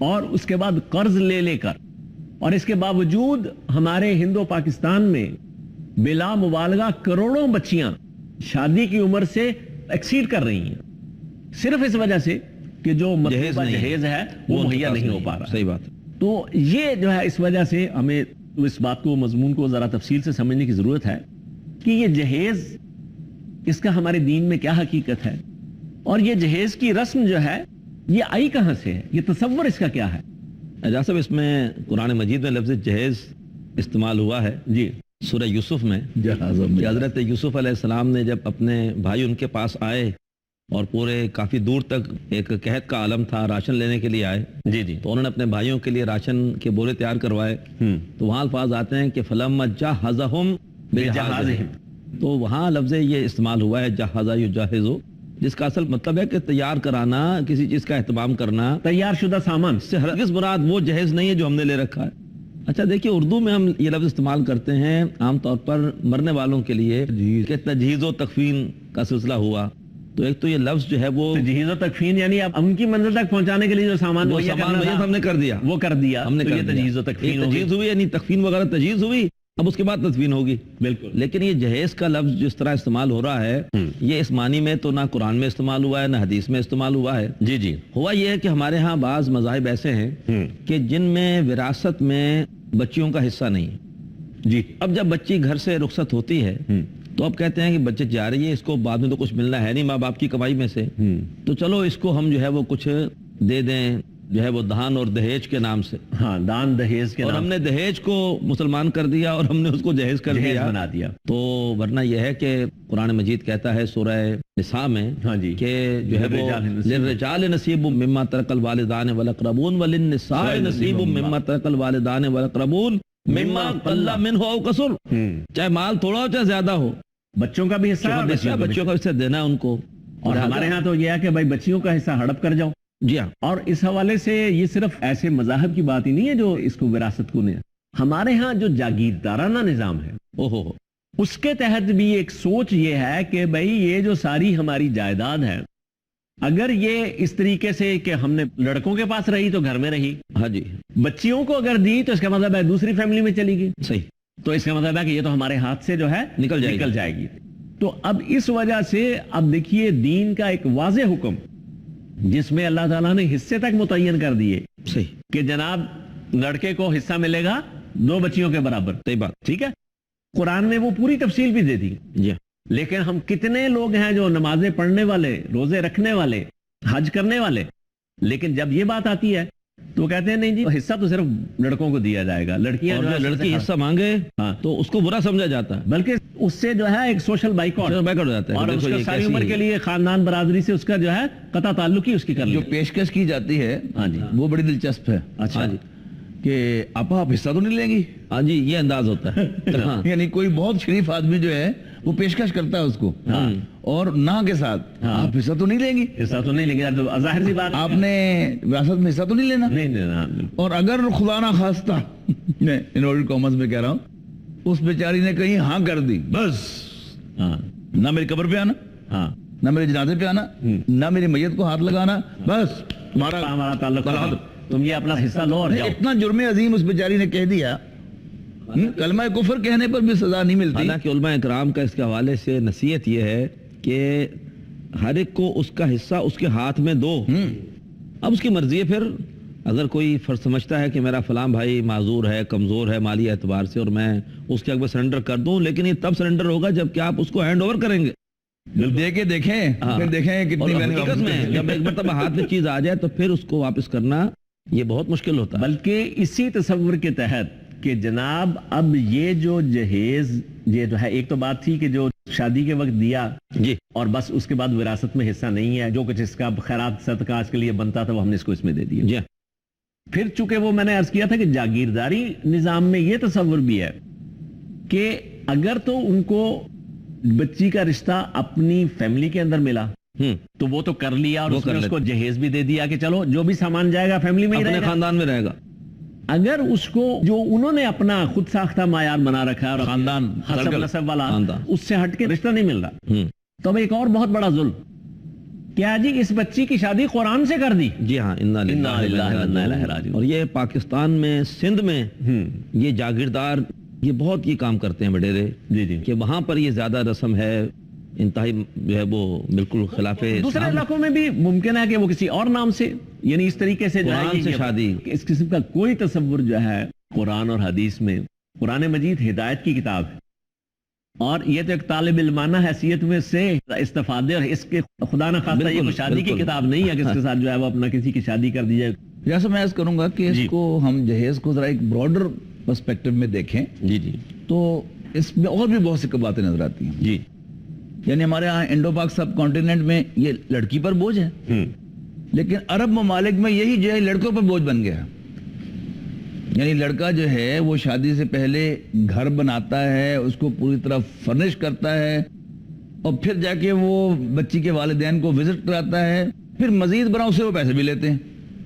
اور اس کے بعد قرض لے لے کر، اور اس کے باوجود ہمارے ہندو پاکستان میں بلا مبالغہ کروڑوں بچیاں شادی کی عمر سے ایکسیڈ کر رہی ہیں، صرف اس وجہ سے کہ جو مطلوبہ جہیز ہے وہ مہیا نہیں ہو پا رہا۔ صحیح بات۔ تو یہ جو ہے اس وجہ سے ہمیں اس بات کو، مضمون کو ذرا تفصیل سے سمجھنے کی ضرورت ہے کہ یہ جہیز، اس کا ہمارے دین میں کیا حقیقت ہے، اور یہ جہیز کی رسم جو ہے یہ آئی کہاں سے ہے، یہ تصور اس کا کیا ہے؟ اجازت صاحب، اس میں قرآن مجید میں لفظ جہیز استعمال ہوا ہے جی، سورہ یوسف میں، کہ حضرت یوسف علیہ السلام نے جب اپنے بھائی ان کے پاس آئے اور پورے کافی دور تک ایک قحط کا عالم تھا، راشن لینے کے لیے آئے، جی جی، تو انہوں نے اپنے بھائیوں کے لیے راشن کے بولے تیار کروائے، تو وہاں الفاظ آتے ہیں کہ فلما جہزہم بجہازہم، تو وہاں لفظ یہ استعمال ہوا ہے جہزہ یجہزو، جس کا اصل مطلب ہے کہ تیار کرانا، کسی چیز کا اہتمام کرنا، تیار شدہ سامان، اس سے ہرگز مراد وہ جہیز نہیں ہے جو ہم نے لے رکھا ہے۔ اچھا دیکھیے، اردو میں ہم یہ لفظ استعمال کرتے ہیں عام طور پر مرنے والوں کے لیے کہ تجہیز و تکفین کا سلسلہ ہوا، تو ایک تو یہ لفظ جو ہے وہ تجہیز و تکفین یعنی اب ان کی منزل تک پہنچانے کے لیے جو سامان وہ سامان مہیا ہم نے کر دیا، وہ کر دیا، ہم نے تو کر یہ دیا۔ تجہیز و تکفین ہوگی، تجہیز ہوئی، یعنی تکفین وغیرہ تجہیز ہوئی، اب اس کے بعد تدفین ہوگی۔ بالکل۔ لیکن یہ جہیز کا لفظ جس طرح استعمال ہو رہا ہے، یہ اس معنی میں تو نہ قرآن میں استعمال ہوا ہے نہ حدیث میں استعمال ہوا ہے۔ جی جی، ہوا یہ ہے کہ ہمارے ہاں بعض مذاہب ایسے ہیں کہ جن میں وراثت میں بچیوں کا حصہ نہیں ہے۔ جی، اب جب بچی گھر سے رخصت ہوتی ہے تو اب کہتے ہیں کہ بچے جا رہی ہے، اس کو بعد میں تو کچھ ملنا ہے نہیں ماں باپ کی کمائی میں سے، تو چلو اس کو ہم جو ہے وہ کچھ دے دیں، جو ہے وہ دان اور دہیج کے نام سے، ہاں، دان دہیز کے اور نام ہم نے دہیج کو مسلمان کر دیا اور ہم نے اس کو جہیز کر جہیز دیا بنا دیا۔ تو ورنہ یہ ہے کہ قرآن مجید کہتا ہے سورہ نساء میں ہاں جی، کہ جو ہے وہ للرجال نصیب مما ترک الوالدان والاقربون وللنساء نصیب مما ترک الوالدان والاقربون مما قل منہ او کثر، چاہے مال تھوڑا ہو چاہے زیادہ ہو، بچوں کا بھی حصہ ہے، بچوں کا حصہ دینا ہے ان کو۔ اور ہمارے ہاں تو یہ ہے کہ بھائی بچیوں کا حصہ ہڑپ کر جاؤ۔ جی ہاں، اور اس حوالے سے یہ صرف ایسے مذاہب کی بات ہی نہیں ہے جو اس کو وراثت کو نہیں، ہمارے ہاں جو جاگیردارانہ نظام ہے اس کے تحت بھی ایک سوچ یہ ہے کہ بھئی یہ جو ساری ہماری جائیداد ہے، اگر یہ اس طریقے سے کہ ہم نے لڑکوں کے پاس رہی تو گھر میں رہی، ہاں جی، بچیوں کو اگر دی تو اس کا مطلب ہے دوسری فیملی میں چلی گئی، صحیح، تو اس کا مطلب ہے کہ یہ تو ہمارے ہاتھ سے جو ہے نکل جائے گی۔ تو اب اس وجہ سے اب دیکھیے دین کا ایک واضح حکم جس میں اللہ تعالیٰ نے حصے تک متعین کر دیے، صحیح، کہ جناب لڑکے کو حصہ ملے گا 2 بچیوں کے برابر، صحیح بات، ٹھیک ہے، قرآن نے وہ پوری تفصیل بھی دے دی۔ جی، لیکن ہم کتنے لوگ ہیں جو نمازیں پڑھنے والے، روزے رکھنے والے، حج کرنے والے، لیکن جب یہ بات آتی ہے تو وہ کہتے ہیں نہیں جی حصہ تو صرف لڑکوں کو دیا جائے گا، لڑکیاں اور جو ہے لڑکی حصہ مانگے ہاں تو اس کو برا سمجھا جاتا ہے، بلکہ اس سے جو ہے ایک سوشل بائیکاٹ ہو جاتا ہے، اور اس کا ساری عمر کے لیے خاندان برادری سے اس کا جو ہے قطع تعلق ہی اس کی کر جو پیشکش کی جاتی ہے ہاں جی، وہ بڑی دلچسپ ہے۔ اچھا جی، کہ آپ حصہ تو نہیں لیں گی، ہاں جی، یہ انداز ہوتا ہے۔ ہاں، یعنی کوئی بہت شریف آدمی جو ہے وہ پیشکش کرتا ہے اس کو، اور نہ کے ساتھ آپ حصہ تو نہیں لیں گی، حصہ تو نہیں لیں گے، ظاہر سی بات، آپ نے وراثت میں حصہ تو نہیں لینا، نہیں لینا، اور اگر خدا نہ خواستہ میں انورٹڈ کامرس میں کہہ رہا ہوں اس بیچاری نے کہیں ہاں کر دی، بس ہاں نہ میری قبر پہ آنا، ہاں، نہ میرے جنازے پہ آنا، نہ میری میت کو ہاتھ لگانا، بس تمہارا ہمارا تعلق، تم یہ اپنا حصہ لو اور جاؤ۔ اتنا جرم عظیم اس بیچاری نے کہہ دیا، کلمہ کفر کہنے پر بھی سزا نہیں ملتی۔ حالانکہ علماء اکرام کا اس کے حوالے سے نصیحت یہ ہے کہ ہر ایک کو اس کا حصہ اس کے ہاتھ میں دو، اب اس کی مرضی ہے، پھر اگر کوئی فرض سمجھتا ہے کہ میرا فلاں بھائی معذور ہے، کمزور ہے مالی اعتبار سے، اور میں اس کے اگر سرنڈر کر دوں، لیکن یہ تب سرنڈر ہوگا جب کہ آپ اس کو ہینڈ اوور کریں گے، دے کے دیکھیں، پھر دیکھیں کتنی اور حقیقت میں جب ایک مرتبہ ہاتھ میں چیز آ جائے تو پھر اس کو واپس کرنا یہ بہت مشکل ہوتا ہے۔ بلکہ اسی تصور کے تحت کہ جناب اب یہ جو جہیز، یہ جو ہے ایک تو بات تھی کہ جو شادی کے وقت دیا جی، اور بس اس کے بعد وراثت میں حصہ نہیں ہے، جو کچھ اس کا خیرات صدقات کے لیے بنتا تھا وہ ہم نے اس کو اس میں دے دیا۔ جی، پھر چونکہ وہ میں نے عرض کیا تھا کہ جاگیرداری نظام میں یہ تصور بھی ہے کہ اگر تو ان کو بچی کا رشتہ اپنی فیملی کے اندر ملا تو وہ تو کر لیا، اور اس کو جہیز بھی دے دیا کہ چلو جو بھی سامان جائے گا فیملی میں ہی اپنے خاندان میں رہے گا۔ اگر اس کو جو انہوں نے اپنا خود ساختہ معیار بنا رکھا ہے اور خاندان حسب نسب والا، اس سے ہٹ کے رشتہ نہیں مل رہا، تو اب ایک اور بہت بڑا ظلم کیا جی اس بچی کی شادی قرآن سے کر دی؟ جی ہاں، انا للہ و انا الیہ راجعون۔ اور یہ پاکستان میں سندھ میں یہ جاگیردار یہ بہت یہ کام کرتے ہیں وڈیرے، جی جی، کہ وہاں پر یہ زیادہ رسم ہے، انتہائی جو ہے وہ بالکل خلاف دوسرے علاقوں میں بھی ممکن ہے کہ وہ کسی اور نام سے، یعنی اس طریقے سے جو ہے قرآن سے شادی، اس قسم کا کوئی تصور جو ہے قرآن اور حدیث میں۔ قرآن مجید ہدایت کی کتاب ہے، اور یہ تو ایک طالب علمانہ حیثیت میں سے استفادے، اور اس کے خدا نہ خواستہ یہ کوئی شادی کی کتاب نہیں ہے کہ اس کے ساتھ جو ہے وہ اپنا کسی کی شادی کر دی جائے۔ جیسا میں عرض کروں گا کہ اس کو ہم جہیز کو ذرا ایک براڈر پرسپیکٹو میں دیکھیں جی جی، تو اس میں اور بھی بہت سی باتیں نظر آتی ہیں۔ جی، یعنی ہمارے ہاں انڈو پاک سب کانٹیننٹ میں یہ لڑکی پر بوجھ ہے، لیکن عرب ممالک میں یہی جو ہے لڑکوں پر بوجھ بن گیا ہے۔ یعنی لڑکا جو ہے وہ شادی سے پہلے گھر بناتا ہے، اس کو پوری طرح فرنش کرتا ہے، اور پھر جا کے وہ بچی کے والدین کو وزٹ کراتا ہے، پھر مزید برآں اسے وہ پیسے بھی لیتے ہیں۔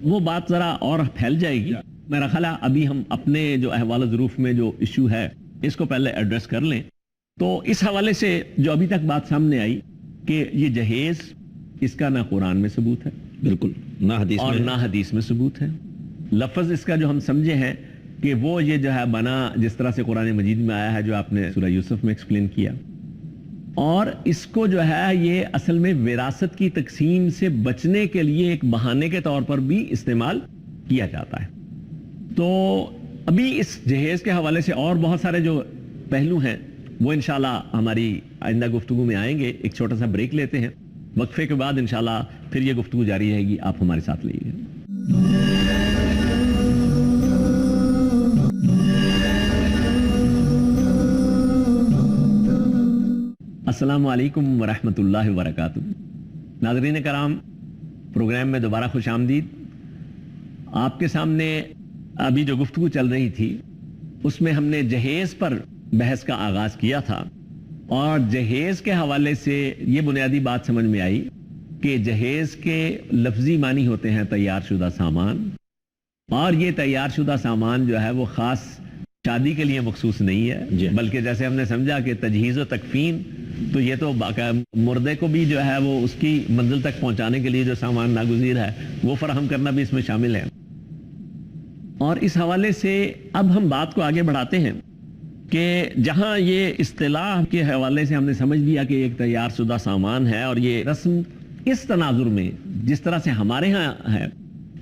وہ بات ذرا اور پھیل جائے گی، میرا خیال ہے ابھی ہم اپنے جو احوال ظروف میں جو ایشو ہے اس کو پہلے ایڈریس کر لیں۔ تو اس حوالے سے جو ابھی تک بات سامنے آئی کہ یہ جہیز، اس کا نہ قرآن میں ثبوت ہے بالکل، نہ حدیث اور میں، نہ حدیث میں ثبوت ہے۔ لفظ اس کا جو ہم سمجھے ہیں کہ وہ یہ جو ہے بنا جس طرح سے قرآن مجید میں آیا ہے، جو آپ نے سورہ یوسف میں ایکسپلین کیا، اور اس کو جو ہے یہ اصل میں وراثت کی تقسیم سے بچنے کے لیے ایک بہانے کے طور پر بھی استعمال کیا جاتا ہے۔ تو ابھی اس جہیز کے حوالے سے اور بہت سارے جو پہلو ہیں وہ انشاءاللہ ہماری آئندہ گفتگو میں آئیں گے۔ ایک چھوٹا سا بریک لیتے ہیں، وقفے کے بعد انشاءاللہ پھر یہ گفتگو جاری رہے گی، آپ ہمارے ساتھ رہیے گا۔ السلام علیکم ورحمۃ اللہ وبرکاتہ۔ ناظرین کرام، پروگرام میں دوبارہ خوش آمدید۔ آپ کے سامنے ابھی جو گفتگو چل رہی تھی اس میں ہم نے جہیز پر بحث کا آغاز کیا تھا، اور جہیز کے حوالے سے یہ بنیادی بات سمجھ میں آئی کہ جہیز کے لفظی معنی ہوتے ہیں تیار شدہ سامان، اور یہ تیار شدہ سامان جو ہے وہ خاص شادی کے لیے مخصوص نہیں ہے، بلکہ جیسے ہم نے سمجھا کہ تجہیز و تکفین، تو یہ تو مردے کو بھی جو ہے وہ اس کی منزل تک پہنچانے کے لیے جو سامان ناگزیر ہے وہ فراہم کرنا بھی اس میں شامل ہے۔ اور اس حوالے سے اب ہم بات کو آگے بڑھاتے ہیں کہ جہاں یہ اصطلاح کے حوالے سے ہم نے سمجھ لیا کہ ایک تیار شدہ سامان ہے، اور یہ رسم اس تناظر میں جس طرح سے ہمارے ہاں ہے،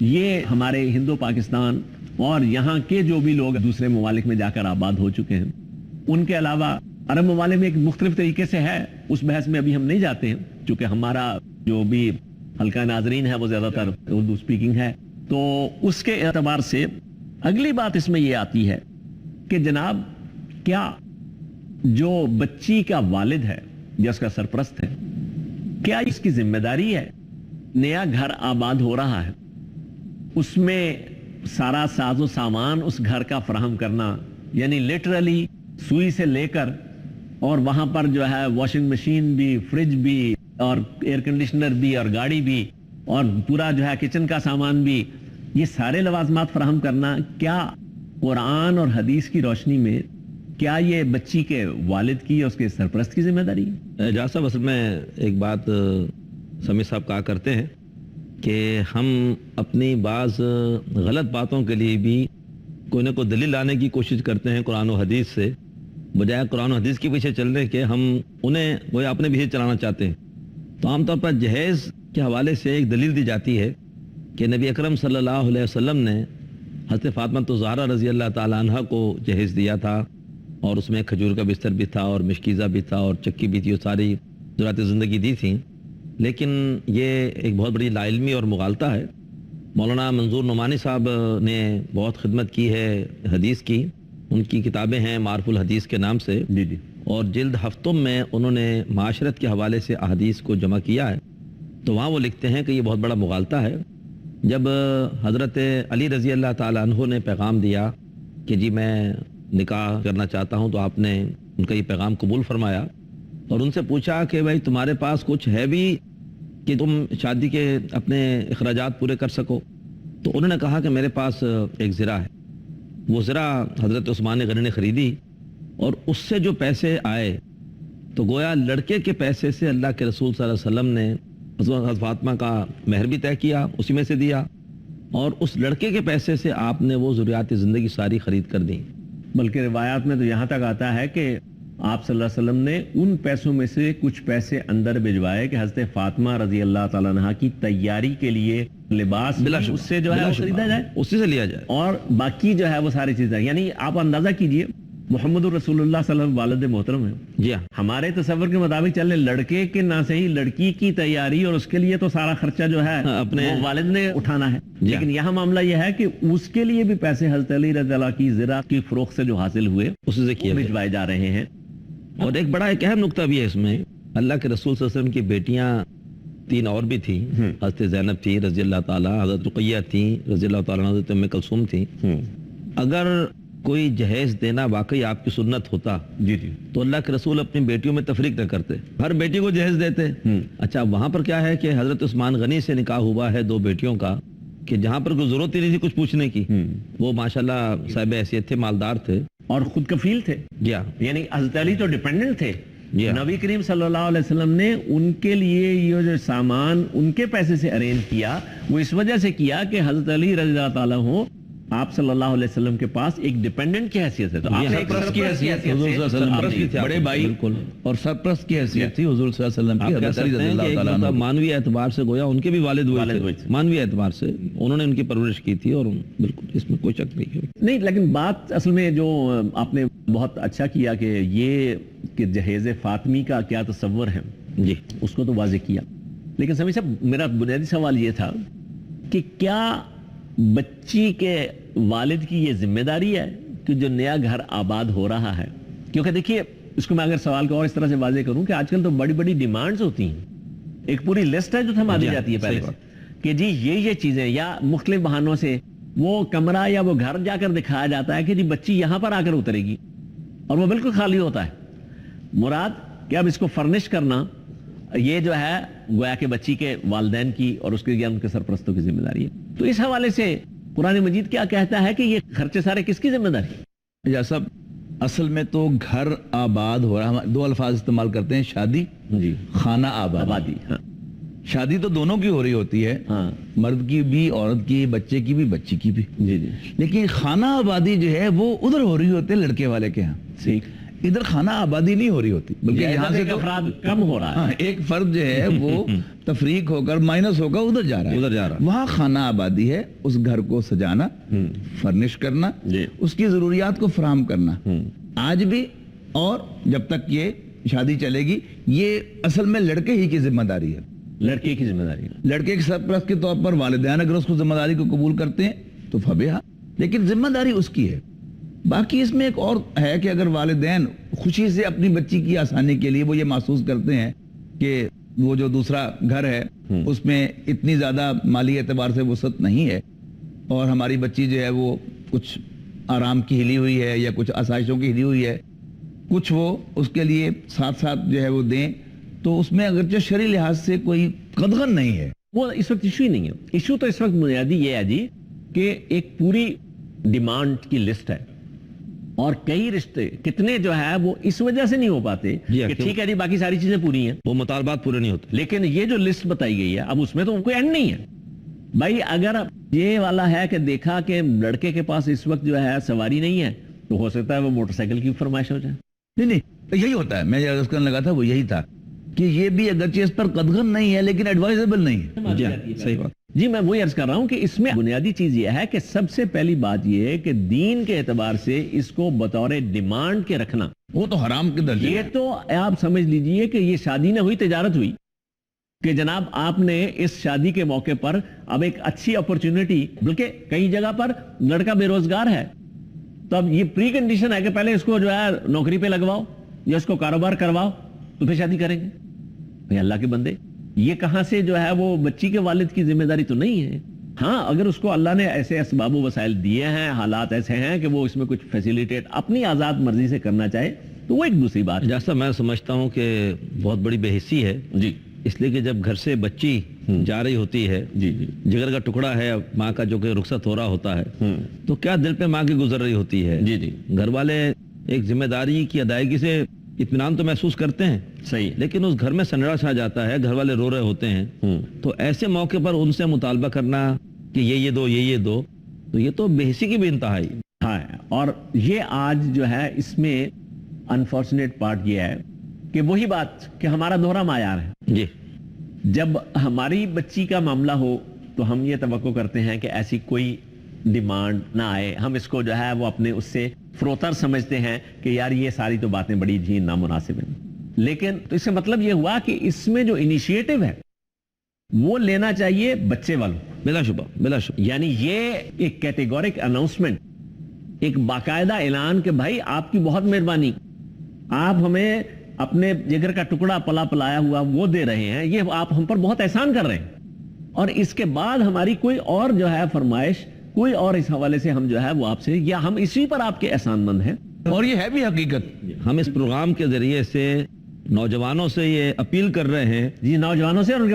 یہ ہمارے ہندو پاکستان اور یہاں کے جو بھی لوگ دوسرے ممالک میں جا کر آباد ہو چکے ہیں ان کے علاوہ عرب ممالک میں ایک مختلف طریقے سے ہے۔ اس بحث میں ابھی ہم نہیں جاتے ہیں، چونکہ ہمارا جو بھی حلقہ ناظرین ہے وہ زیادہ تر اردو سپیکنگ ہے، تو اس کے اعتبار سے اگلی بات اس میں یہ آتی ہے کہ جناب کیا جو بچی کا والد ہے یا اس کا سرپرست ہے، کیا اس کی ذمہ داری ہے؟ نیا گھر آباد ہو رہا ہے، اس میں سارا ساز و سامان اس گھر کا فراہم کرنا، یعنی لٹرلی سوئی سے لے کر اور وہاں پر جو ہے واشنگ مشین بھی، فریج بھی، اور ایئر کنڈیشنر بھی، اور گاڑی بھی، اور پورا جو ہے کچن کا سامان بھی، یہ سارے لوازمات فراہم کرنا، کیا قرآن اور حدیث کی روشنی میں کیا یہ بچی کے والد کی یا اس کے سرپرست کی ذمہ داری ہے؟ اجاز صاحب، اصل میں ایک بات سمیع صاحب کہا کرتے ہیں کہ ہم اپنی بعض غلط باتوں کے لیے بھی کوئی نہ کوئی دلیل لانے کی کوشش کرتے ہیں قرآن و حدیث سے، بجائے قرآن و حدیث کے پیچھے چلنے کے ہم انہیں وہ اپنے پیچھے چلانا چاہتے ہیں۔ تو عام طور پر جہیز کے حوالے سے ایک دلیل دی جاتی ہے کہ نبی اکرم صلی اللہ علیہ وسلم نے حضرت فاطمہ الزہرا رضی اللہ تعالی عنہ کو جہیز دیا تھا، اور اس میں کھجور کا بستر بھی تھا، اور مشکیزہ بھی تھا، اور چکی بھی تھی، اور ساری ضرورت زندگی دی تھیں۔ لیکن یہ ایک بہت بڑی لا علمی اور مغالطہ ہے۔ مولانا منظور نعمانی صاحب نے بہت خدمت کی ہے حدیث کی، ان کی کتابیں ہیں معارف الحدیث کے نام سے، جی اور جلد ہفتوں میں انہوں نے معاشرت کے حوالے سے احادیث کو جمع کیا ہے۔ تو وہاں وہ لکھتے ہیں کہ یہ بہت بڑا مغالطہ ہے۔ جب حضرت علی رضی اللہ تعالیٰ عنہ نے پیغام دیا کہ جی میں نکاح کرنا چاہتا ہوں، تو آپ نے ان کا یہ پیغام قبول فرمایا اور ان سے پوچھا کہ بھائی تمہارے پاس کچھ ہے بھی کہ تم شادی کے اپنے اخراجات پورے کر سکو؟ تو انہوں نے کہا کہ میرے پاس ایک زرہ ہے۔ وہ زرہ حضرت عثمان غنی نے خریدی، اور اس سے جو پیسے آئے تو گویا لڑکے کے پیسے سے اللہ کے رسول صلی اللہ علیہ وسلم نے حضرت فاطمہ کا مہر بھی طے کیا، اسی میں سے دیا، اور اس لڑکے کے پیسے سے آپ نے وہ ضروریات زندگی ساری خرید کر دی. بلکہ روایات میں تو یہاں تک آتا ہے کہ آپ صلی اللہ علیہ وسلم نے ان پیسوں میں سے کچھ پیسے اندر بھجوائے کہ حضرت فاطمہ رضی اللہ تعالیٰ عنہا کی تیاری کے لیے لباس بلا بھی شبہ، اس سے جو ہے بلا وہ شبہ، خریدا جائے اسی سے لیا جائے. اور باقی جو ہے وہ ساری چیزیں. یعنی آپ اندازہ کیجئے محمد الرسول اللہ صلی اللہ علیہ وسلم والد محترم ہیں. جی ہاں، ہمارے تصور کے مطابق چلے لڑکے کے نہ صحیح لڑکی کی تیاری اور اس کے لیے تو سارا خرچہ جو ہے اپنے وہ والد نے اٹھانا ہے. جی لیکن یہاں معاملہ یہ ہے کہ اس کے لیے بھی پیسے حضرت علی رضی اللہ کی زرع کی فروخت سے جو حاصل ہوئے اسی سے کیا وہ گیا. بھجوائے جا رہے ہیں. اور ایک بڑا ایک اہم نقطہ بھی ہے اس میں، اللہ کے رسول صلی اللہ علیہ وسلم کی بیٹیاں 3 اور بھی تھیں. حضرت زینب تھی رضی اللہ تعالیٰ، حضرت رقیہ تھیں رضی اللہ تعالیٰ، حضرت ام کلثوم تھیں. اگر کوئی جہیز دینا واقعی آپ کی سنت ہوتا جی جی تو اللہ کے رسول اپنی بیٹیوں میں تفریق نہ کرتے، ہر بیٹی کو جہیز دیتے. اچھا وہاں پر کیا ہے کہ حضرت عثمان غنی سے نکاح ہوا ہے 2 بیٹیوں کا، کہ جہاں پر کوئی ضرورت ہی نہیں تھی کچھ پوچھنے کی. وہ ماشاءاللہ صاحب حیثیت تھے، مالدار تھے اور خود کفیل تھے. جی ہاں. یعنی حضرت علی تو ڈیپینڈنٹ تھے. جی ہاں. نبی کریم صلی اللہ علیہ وسلم نے ان کے لیے یہ جو سامان ان کے پیسے سے ارینج کیا وہ اس وجہ سے کیا کہ حضرت علی رضی اللہ تعالیٰ ہو آپ صلی اللہ علیہ وسلم کے پاس ایک ڈیپینڈنٹ کی حیثیت ہے. تو آپ نے ایک سرپرست کی حیثیت سے- حضور صلی اللہ علیہ وسلم سرپرست بھی کی تھے آپ بڑے کے، بھائی بالکل. اور سرپرست کی حیثیت تھی حضور صلی اللہ علیہ وسلم کی. آپ کہہ حضرت علی سکتے رضی ہیں کہ اللہ ایک تعالیٰ مطلب عنہ. مانوی اعتبار سے گویا ان کے بھی والد والد ہوئے ہوئے تھے. تھے. مانوی اعتبار سے انہوں نے ان کی پرورش کی تھی، اور بالکل اس میں کوئی شک نہیں ہے. نہیں، لیکن بات اصل میں جو آپ نے بہت اچھا کیا کہ یہ کہ جہیز فاطمی کا کیا تصور ہے جی اس کو تو واضح کیا. لیکن سمیع صاحب میرا بنیادی سوال یہ تھا کہ کیا بچی کے والد کی یہ ذمہ داری ہے کہ جو نیا گھر آباد ہو رہا ہے، کیونکہ دیکھیے اس کو میں اگر سوال کو اور اس طرح سے واضح کروں کہ آج کل تو بڑی بڑی ڈیمانڈز ہوتی ہیں، ایک پوری لسٹ ہے جو تھما دی جاتی ہے پہلے سے کہ جی یہ چیزیں، یا مختلف بہانوں سے وہ کمرہ یا وہ گھر جا کر دکھایا جاتا ہے کہ جی بچی یہاں پر آ کر اترے گی اور وہ بالکل خالی ہوتا ہے. مراد کہ اب اس کو فرنش کرنا یہ جو ہے گویا کہ بچی کے والدین کی اور اس کے یا ان کے سرپرستوں کی ذمہ داری ہے. تو اس حوالے سے قرآن مجید کیا کہتا ہے کہ یہ خرچے سارے کس کی ذمہ داری ہے؟ یا سب اصل میں تو گھر آباد ہو رہا. ہم 2 الفاظ استعمال کرتے ہیں، شادی، جی خانہ آباد. آبادی. ہاں شادی تو دونوں کی ہو رہی ہوتی ہے، ہاں مرد کی بھی، عورت کی، بچے کی بھی، بچی کی بھی. جی جی لیکن خانہ آبادی جو ہے وہ ادھر ہو رہی ہوتی ہے لڑکے والے کے ہاں. ٹھیک. ادھر خانہ آبادی نہیں ہو رہی ہوتی، بلکہ یہاں سے تو افراد کم ہو رہا ہے. ہاں ایک فرد جو ہے وہ تفریق ہو کر مائنس ہو کر ادھر جا رہا ہے. ادھر جا رہا ہے. وہاں خانہ آبادی ہے، اس گھر کو سجانا، فرنش کرنا، جی. اس کی ضروریات کو فراہم کرنا آج بھی، اور جب تک یہ شادی چلے گی یہ اصل میں لڑکے ہی کی ذمہ داری ہے. لڑکے کی ذمہ داری ہے. لڑکے کے سرپرست کے طور پر والدین اگر اس کو ذمہ داری کو قبول کرتے ہیں تو فبیہا، لیکن ذمہ داری اس کی ہے. باقی اس میں ایک اور ہے کہ اگر والدین خوشی سے اپنی بچی کی آسانی کے لیے وہ یہ محسوس کرتے ہیں کہ وہ جو دوسرا گھر ہے اس میں اتنی زیادہ مالی اعتبار سے وسعت نہیں ہے اور ہماری بچی جو ہے وہ کچھ آرام کی ہلی ہوئی ہے یا کچھ آسائشوں کی ہلی ہوئی ہے، کچھ وہ اس کے لیے ساتھ ساتھ جو ہے وہ دیں، تو اس میں اگرچہ شرعی لحاظ سے کوئی قدغن نہیں ہے. وہ اس وقت ایشو ہی نہیں ہے. ایشو تو اس وقت بنیادی یہ ہے جی کہ ایک پوری ڈیمانڈ کی لسٹ ہے اور کئی رشتے کتنے جو ہے وہ اس وجہ سے نہیں ہو پاتے کہ ٹھیک ہے جی باقی ساری چیزیں پوری ہیں، وہ مطالبات پورے نہیں ہوتے. لیکن یہ جو لسٹ بتائی گئی ہے اب اس میں تو کوئی اینڈ نہیں ہے. بھائی اگر یہ والا ہے کہ دیکھا کہ لڑکے کے پاس اس وقت جو ہے سواری نہیں ہے تو ہو سکتا ہے وہ موٹر سائیکل کی فرمائش ہو جائے. نہیں یہی ہوتا ہے، میں عرض کرنے لگا تھا وہ یہی تھا کہ یہ بھی اگرچہ اس پر قدغن نہیں ہے لیکن ایڈوائزبل نہیں ہے. صحیح بات. جی میں وہی عرض کر رہا ہوں کہ اس میں بنیادی چیز یہ ہے کہ سب سے پہلی بات یہ ہے کہ دین کے اعتبار سے اس کو بطور ڈیمانڈ کے رکھنا وہ تو حرام کے درجے. یہ تو آپ سمجھ لیجئے کہ یہ شادی نہ ہوئی تجارت ہوئی کہ جناب آپ نے اس شادی کے موقع پر اب ایک اچھی اپرچونٹی، بلکہ کئی جگہ پر لڑکا بے روزگار ہے تو اب یہ پری کنڈیشن ہے کہ پہلے اس کو جو ہے نوکری پہ لگواؤ یا اس کو کاروبار کرواؤ تو پھر شادی کریں گے. بھئی اللہ کے بندے، یہ کہاں سے جو ہے وہ بچی کے والد کی ذمہ داری تو نہیں ہے. ہاں اگر اس کو اللہ نے ایسے اسباب و وسائل دیے ہیں، حالات ایسے ہیں کہ وہ اس میں کچھ فیسیلیٹیٹ اپنی آزاد مرضی سے کرنا چاہے تو وہ ایک دوسری بات ہے. جیسا میں سمجھتا ہوں کہ بہت بڑی بے حسی ہے جی اس لیے کہ جب گھر سے بچی جا رہی ہوتی ہے، جی جی جگر کا ٹکڑا ہے ماں کا جو کہ رخصت ہو رہا ہوتا ہے، تو کیا دل پہ ماں کی گزر رہی ہوتی ہے. جی جی گھر والے ایک ذمہ داری کی ادائیگی سے اطمینان تو محسوس کرتے ہیں صحیح. لیکن اس گھر میں سنڑا چھا جاتا ہے, گھر والے رو رہے ہوتے ہیں, تو ایسے موقع پر ان سے مطالبہ کرنا کہ یہ دو, یہ دو, تو یہ تو بے حسی کی بھی انتہائی. ہاں, اور یہ آج جو ہے اس میں انفارچونیٹ پارٹ یہ ہے کہ وہی بات کہ ہمارا دوہرا معیار ہے. جی, جب ہماری بچی کا معاملہ ہو تو ہم یہ توقع کرتے ہیں کہ ایسی کوئی ڈیمانڈ نہ آئے, ہم اس کو جو ہے وہ اپنے اس سے فروتر سمجھتے ہیں کہ یار یہ ساری تو باتیں بڑی جی نامناسب ہیں. لیکن تو اس سے مطلب یہ ہوا کہ اس میں جو انیشیٹو ہے وہ لینا چاہیے بچے والوں. بلا شبہ, بلا شبہ. یعنی یہ ایک کیٹیگورک اناؤنسمنٹ, ایک باقاعدہ اعلان کہ بھائی آپ کی بہت مہربانی, آپ ہمیں اپنے جگر کا ٹکڑا پلا پلایا ہوا وہ دے رہے ہیں, یہ آپ ہم پر بہت احسان کر رہے ہیں, اور اس کے بعد ہماری کوئی اور جو ہے فرمائش, کوئی اور اس حوالے سے ہم جو ہے وہ آپ سے, یا ہم اسی پر آپ کے احسان مند ہیں. اور یہ ہے بھی حقیقت. ہم اس پروگرام کے ذریعے سے نوجوانوں سے یہ اپیل کر رہے ہیں, جی, نوجوانوں سے اور ان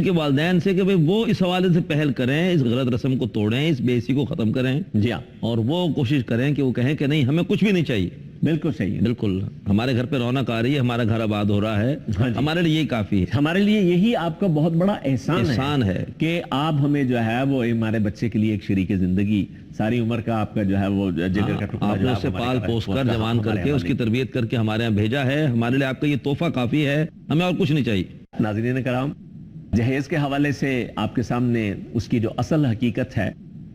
کے والدین سے کہ وہ اس حوالے سے پہل کریں, اس غلط رسم کو توڑیں, اس بے حسی کو ختم کریں. جی ہاں, اور وہ کوشش کریں کہ وہ کہیں کہ نہیں, ہمیں کچھ بھی نہیں چاہیے. بالکل صحیح ہے. بالکل, ہمارے گھر پہ رونق آ رہی ہے, ہمارا گھر آباد ہو رہا ہے, ہمارے لیے یہی کافی ہے. ہمارے لیے یہی آپ کا بہت بڑا احسان ہے کہ آپ ہمیں جو ہے وہ ہمارے بچے کے لیے ایک شریک زندگی, ساری عمر کا آپ کا جو ہے وہ جگر کا ٹکڑا, آپ نے اسے پال پوس کر جوان کر کے اس کی تربیت کر کے ہمارے یہاں بھیجا ہے. ہمارے لیے آپ کا یہ تحفہ کافی ہے, ہمیں اور کچھ نہیں چاہیے. ناظرین کرام, جہیز کے حوالے سے آپ کے سامنے اس کی جو اصل حقیقت ہے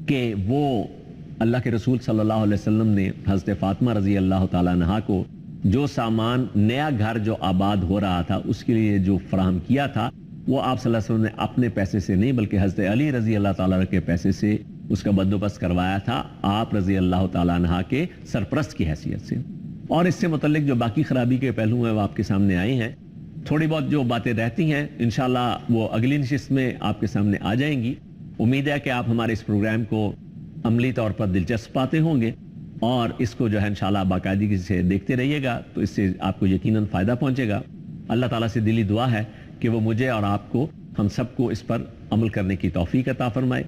کہ وہ اللہ کے رسول صلی اللہ علیہ وسلم نے حضرت فاطمہ رضی اللہ تعالیٰ عنہا کو جو سامان, نیا گھر جو آباد ہو رہا تھا اس کے لیے جو فراہم کیا تھا, وہ آپ صلی اللہ علیہ وسلم نے اپنے پیسے سے نہیں بلکہ حضرت علی رضی اللہ تعالیٰ کے پیسے سے اس کا بندوبست کروایا تھا, آپ رضی اللہ تعالیٰ عنہ کے سرپرست کی حیثیت سے. اور اس سے متعلق جو باقی خرابی کے پہلو ہیں وہ آپ کے سامنے آئے ہیں. تھوڑی بہت جو باتیں رہتی ہیں انشاءاللہ وہ اگلی نشست میں آپ کے سامنے آ جائیں گی. امید ہے کہ آپ ہمارے اس پروگرام کو عملی طور پر دلچسپ پاتے ہوں گے اور اس کو جو ہے انشاءاللہ باقاعدگی سے دیکھتے رہیے گا تو اس سے آپ کو یقیناً فائدہ پہنچے گا. اللہ تعالیٰ سے دلی دعا ہے کہ وہ مجھے اور آپ کو, ہم سب کو اس پر عمل کرنے کی توفیق عطا فرمائے.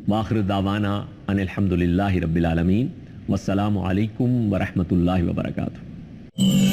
وآخر دعوانا ان الحمدللہ رب العالمین, والسلام علیکم ورحمۃ اللہ وبرکاتہ.